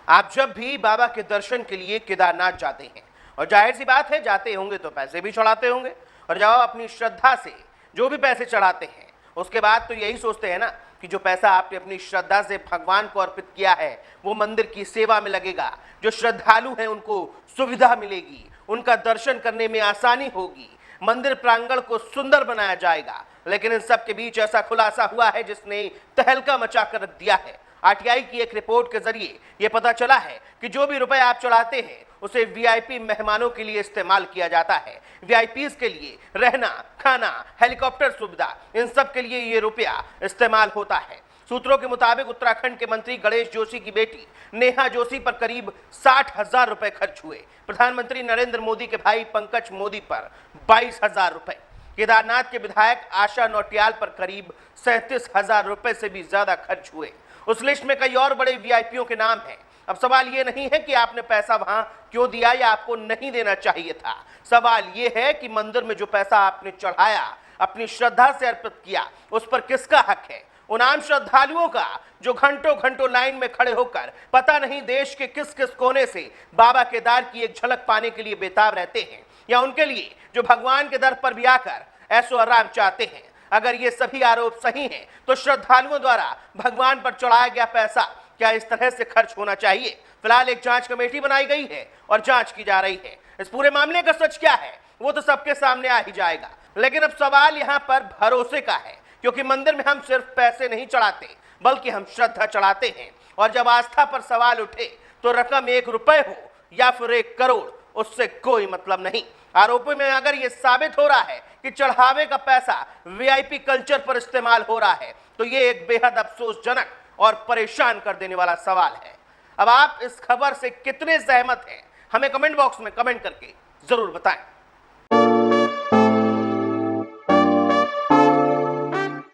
आप जब भी बाबा के दर्शन के लिए केदारनाथ जाते हैं, और जाहिर सी बात है जाते होंगे तो पैसे भी चढ़ाते होंगे, और जब आप अपनी श्रद्धा से जो भी पैसे चढ़ाते हैं उसके बाद तो यही सोचते हैं ना कि जो पैसा आपने अपनी श्रद्धा से भगवान को अर्पित किया है वो मंदिर की सेवा में लगेगा, जो श्रद्धालु हैं उनको सुविधा मिलेगी, उनका दर्शन करने में आसानी होगी, मंदिर प्रांगण को सुंदर बनाया जाएगा। लेकिन इन सब के बीच ऐसा खुलासा हुआ है जिसने तहलका मचा कर रख दिया है। आरटीआई की एक रिपोर्ट के जरिए यह पता चला है कि जो भी रुपए आप चढ़ाते हैं उसे वीआईपी मेहमानों के लिए इस्तेमाल किया जाता है। वीआईपीज के लिए रहना, खाना, हेलीकॉप्टर सुविधा, इन सब के लिए ये रुपया इस्तेमाल होता है। सूत्रों के मुताबिक उत्तराखंड के मंत्री गणेश जोशी की बेटी नेहा जोशी पर करीब 60,000 रुपए खर्च हुए। प्रधानमंत्री नरेंद्र मोदी के भाई पंकज मोदी पर 22,000 रुपए, केदारनाथ के विधायक आशा नौटियाल पर करीब 37,000 रुपए से भी ज्यादा खर्च हुए। उस लिस्ट में कई और बड़े वीआईपीओं के नाम हैं। अब सवाल ये नहीं है कि आपने पैसा वहां क्यों दिया या आपको नहीं देना चाहिए था। सवाल ये है कि मंदिर में जो पैसा आपने चढ़ाया, अपनी श्रद्धा से अर्पित किया, उस पर किसका हक है? उन आम श्रद्धालुओं का जो घंटों घंटों लाइन में खड़े होकर पता नहीं देश के किस किस कोने से बाबा केदार की एक झलक पाने के लिए बेताब रहते हैं, या उनके लिए जो भगवान के दर पर भी आकर ऐशो आराम चाहते हैं। अगर ये सभी आरोप सही हैं तो श्रद्धालुओं द्वारा भगवान पर चढ़ाया गया पैसा क्या इस तरह से खर्च होना चाहिए? फिलहाल एक जांच कमेटी बनाई गई है और जांच की जा रही है। इस पूरे मामले का सच क्या है वो तो सबके सामने आ ही जाएगा। लेकिन अब सवाल यहाँ पर भरोसे का है, क्योंकि मंदिर में हम सिर्फ पैसे नहीं चढ़ाते बल्कि हम श्रद्धा चढ़ाते हैं। और जब आस्था पर सवाल उठे तो रकम 1 रुपए हो या फिर 1 करोड़, उससे कोई मतलब नहीं। आरोपों में अगर यह साबित हो रहा है कि चढ़ावे का पैसा वीआईपी कल्चर पर इस्तेमाल हो रहा है तो ये एक बेहद अफसोसजनक और परेशान कर देने वाला सवाल है। अब आप इस खबर से कितने सहमत हैं हमें कमेंट बॉक्स में कमेंट करके जरूर बताएं।